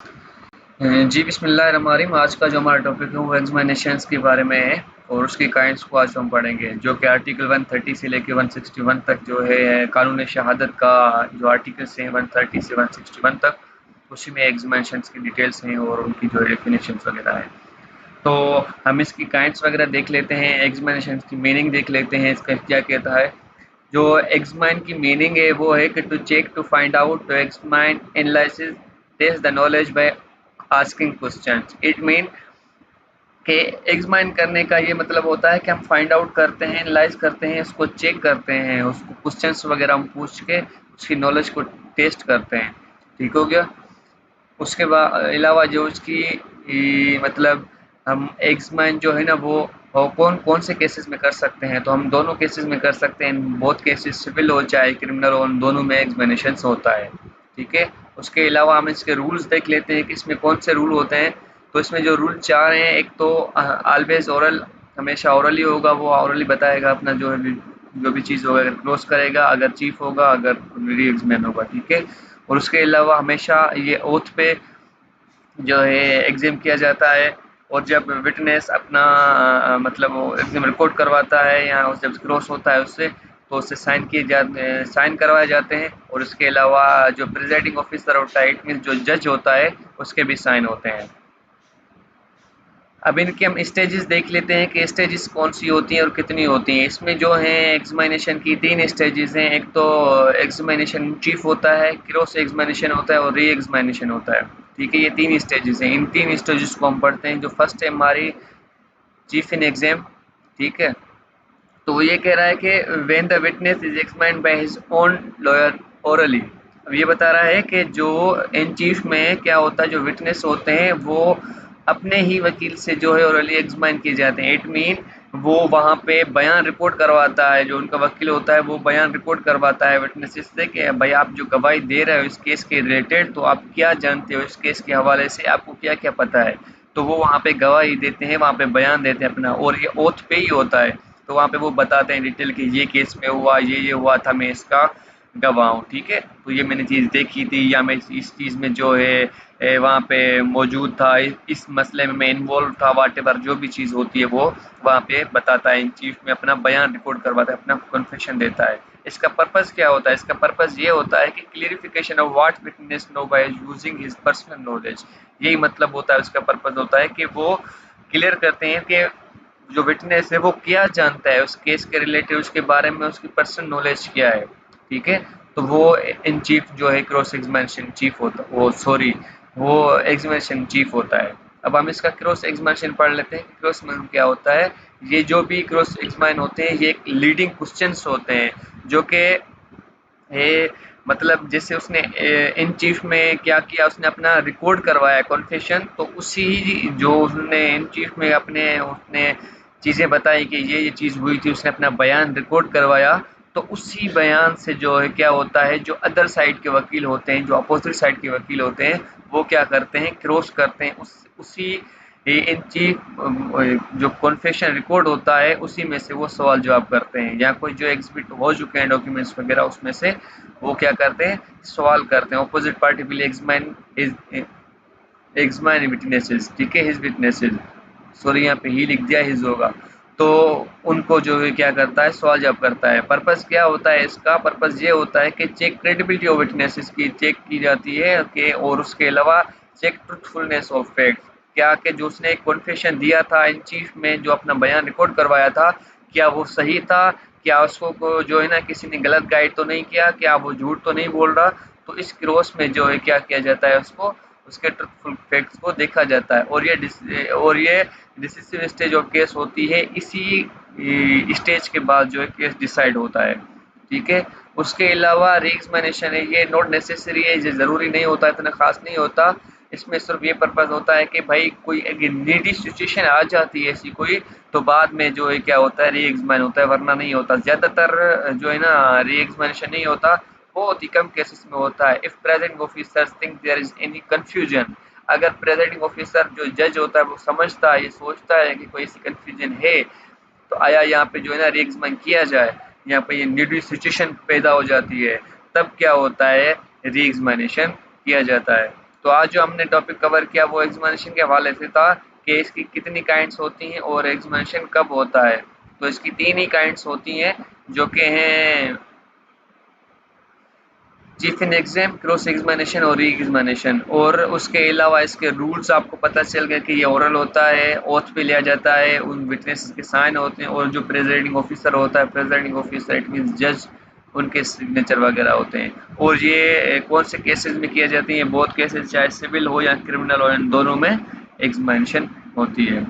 जी बिस्मिल्लाहिर्रहमानिर्रहीम। आज का जो हमारा टॉपिक है वो एग्जामिनेशंस के बारे में है और उसकी काइंड्स को आज हम पढ़ेंगे, जो कि आर्टिकल 130 से लेके 161 तक जो है कानून शहादत का जो आर्टिकल्स हैं 130 से 161 तक, उसी में एग्जामिनेशंस की डिटेल्स हैं और उनकी जो डेफिनेशंस वगैरह है। तो हम इसकी काइंड्स वगैरह देख लेते हैं, एग्जामिनेशंस की मीनिंग देख लेते हैं, इसका क्या कहता है। जो एग्जामाइन की मीनिंग है वो है कि to check, to find out, to examine, analysis, test the knowledge by asking questions. It mean कि एग्जामाइन करने का ये मतलब होता है कि हम फाइंड आउट करते हैं, एनालाइज करते हैं, उसको चेक करते हैं, उसको क्वेश्चंस वगैरह हम पूछ के उसकी नॉलेज को टेस्ट करते हैं। ठीक हो गया। उसके अलावा जो उसकी मतलब हम एग्जामाइन जो है ना वो कौन कौन से केसेस में कर सकते हैं, तो हम दोनों केसेस में कर सकते हैं। बहुत केसेस सिविल हो चाहे क्रिमिनल हो, उन दोनों में एग्जामिनेशन होता है। ठीक है। उसके अलावा हम इसके रूल्स देख लेते हैं कि इसमें कौन से रूल होते हैं। तो इसमें जो रूल 4 हैं, एक तो ऑलवेज ओरल, हमेशा ओरली होगा, वो ओरली बताएगा अपना जो भी चीज़ होगा, अगर क्लोज करेगा, अगर चीफ होगा, अगर री एग्जामिन होगा। ठीक है। और उसके अलावा हमेशा ये ओथ पे जो है एग्जाम किया जाता है। और जब विटनेस अपना मतलब वो एग्जाम रिकॉर्ड करवाता है या जब क्रॉस होता है उससे, तो उससे साइन किए जाते हैं, साइन करवाए जाते हैं। और उसके अलावा जो प्रिजाइडिंग ऑफिसर होता है, इट मीन्स जो जज होता है, उसके भी साइन होते हैं। अब इनके हम स्टेजेस देख लेते हैं कि स्टेजेस कौन सी होती हैं और कितनी होती हैं। इसमें जो है एग्जामिनेशन की 3 स्टेजेस हैं। एक तो एग्जामिनेशन चीफ होता है, क्रॉस एग्जामिनेशन होता है और री एग्जामिनेशन होता है। ठीक है। ये 3 स्टेजेस हैं। इन 3 स्टेजेस को हम पढ़ते हैं। जो फर्स्ट है हमारी चीफ इन एग्जाम। ठीक है। तो वो ये कह रहा है कि when the witness is examined by his own lawyer orally. अब ये बता रहा है कि जो इन चीफ में क्या होता है, जो विटनेस होते हैं वो अपने ही वकील से जो है ओरली एग्जामिन किए जाते हैं। इट मीन वो वहाँ पे बयान रिपोर्ट करवाता है, जो उनका वकील होता है वो बयान रिपोर्ट करवाता है विटनेसेस से कि भाई आप जो गवाही दे रहे हो इस केस के रिलेटेड, तो आप क्या जानते हो इस केस के हवाले से, आपको क्या क्या पता है। तो वो वहाँ पे गवाही देते हैं, वहाँ पे बयान देते हैं अपना, और ये ओथ पे ही होता है। तो वहाँ पे वो बताते हैं डिटेल कि ये केस में हुआ, ये हुआ था, मैं इसका गवाह हूँ। ठीक है। तो ये मैंने चीज़ देखी थी, या मैं इस चीज़ में जो है वहाँ पे मौजूद था, इस मसले में मैं इन्वॉल्व था, वाटेवर जो भी चीज़ होती है वो वहाँ पे बताता है। इन चीफ में अपना बयान रिकॉर्ड करवाता है, अपना कन्फेशन देता है। इसका पर्पज़ क्या होता है? इसका पर्पज़ ये होता है कि clarification of what witness know by using his personal knowledge. यही मतलब होता है, उसका पर्पज़ होता है कि वो क्लियर करते हैं कि जो विटनेस है वो क्या जानता है उस केस के रिलेटेड, उसके बारे में उसकी पर्सनल नॉलेज क्या है। ठीक है। तो वो इन चीफ जो है क्रॉस एग्जामिनेशन चीफ होता, वो सॉरी, वो एग्जामिनेशन चीफ होता है। अब हम इसका क्रॉस एग्जामिनेशन पढ़ लेते हैं कि क्रॉस एग्जामिनेशन क्या होता है। ये जो भी क्रॉस एग्जामिन होते हैं ये एक लीडिंग क्वेश्चंस होते हैं, जो कि ये मतलब जैसे उसने इन चीफ में क्या किया, उसने अपना रिकॉर्ड करवाया कॉन्फेशन, तो उसी जो उसने इन चीफ में अपने उसने चीज़ें बताई कि ये चीज़ हुई थी, उसने अपना बयान रिकॉर्ड करवाया। तो उसी बयान से जो है क्या होता है, जो अदर साइड के वकील होते हैं, जो अपोजिट साइड के वकील होते हैं, वो क्या करते हैं, क्रॉस करते हैं उसी इन चीफ जो कॉन्फेशन रिकॉर्ड होता है उसी में से वो सवाल जवाब करते हैं, या कोई जो एग्जिबिट हो चुके हैं डॉक्यूमेंट्स वगैरह उसमें से वो क्या करते हैं, सवाल करते हैं। Opposite party will examine his examine witnesses. ठीक है। हिज विटनेसेस, सॉरी यहाँ पे ही लिख दिया, हिज होगा। तो उनको जो है क्या करता है, सवाल जवाब करता है। पर्पस क्या होता है इसका? पर्पस ये होता है कि चेक क्रेडिबिलिटी ऑफ विटनेसेस की चेक की जाती है कि, और उसके अलावा चेक ट्रूथफुलनेस ऑफ फैक्ट, क्या कि जो उसने कॉन्फेशन दिया था इन चीफ में, जो अपना बयान रिकॉर्ड करवाया था, क्या वो सही था, क्या उसको को जो है ना किसी ने गलत गाइड तो नहीं किया, क्या वो झूठ तो नहीं बोल रहा। तो इस क्रॉस में जो है क्या किया जाता है, उसको उसके ट्रूथफुल फैक्ट्स को देखा जाता है। और ये डिसिसिव स्टेज ऑफ केस होती है, इसी स्टेज के बाद जो है केस डिसाइड होता है। ठीक है। उसके अलावा री एग्जामिनेशन है, ये नॉट नेसेसरी है, ये ज़रूरी नहीं होता, इतना खास नहीं होता। इसमें सिर्फ ये पर्पज़ होता है कि भाई कोई एक नीडी सिचुएशन आ जाती है ऐसी कोई, तो बाद में जो है क्या होता है, री एग्जामिन होता है, वरना नहीं होता। ज़्यादातर जो है ना री एग्जामिनेशन नहीं होता, बहुत ही कम केसेस में होता है। If presenting officers think there is any confusion, अगर प्रेजेंटिंग ऑफिसर जो जज होता है वो समझता है, ये सोचता है कि कोई ऐसी कंफ्यूजन है, तो आया यहाँ पे जो है ना री एग्जामिन किया जाए, यहाँ पे ये नीडी सिचुएशन पैदा हो जाती है, तब क्या होता है, री एग्जामिनेशन किया जाता है। तो आज जो हमने टॉपिक कवर किया वो एग्जामिनेशन के हवाले से था कि इसकी कितनी काइंड्स होती हैं और एग्जामिनेशन कब होता है। तो इसकी 3 ही काइंड्स होती हैं, जो कि हैं chief in exam, cross examination और री एग्जामिनेशन। और उसके अलावा इसके रूल्स आपको पता चल गए कि ये ओरल होता है, ओथ पे लिया जाता है, उन विटनेसेस के साइन होते हैं, और जो प्रेजाइडिंग ऑफिसर होता है, प्रेजाइडिंग ऑफिसर इट मींस जज, उनके सिग्नेचर वगैरह होते हैं। और ये कौन से केसेस में किया जाती है, बहुत केसेस चाहे सिविल हो या क्रिमिनल हो, इन दोनों में एग्जामिनेशन होती है।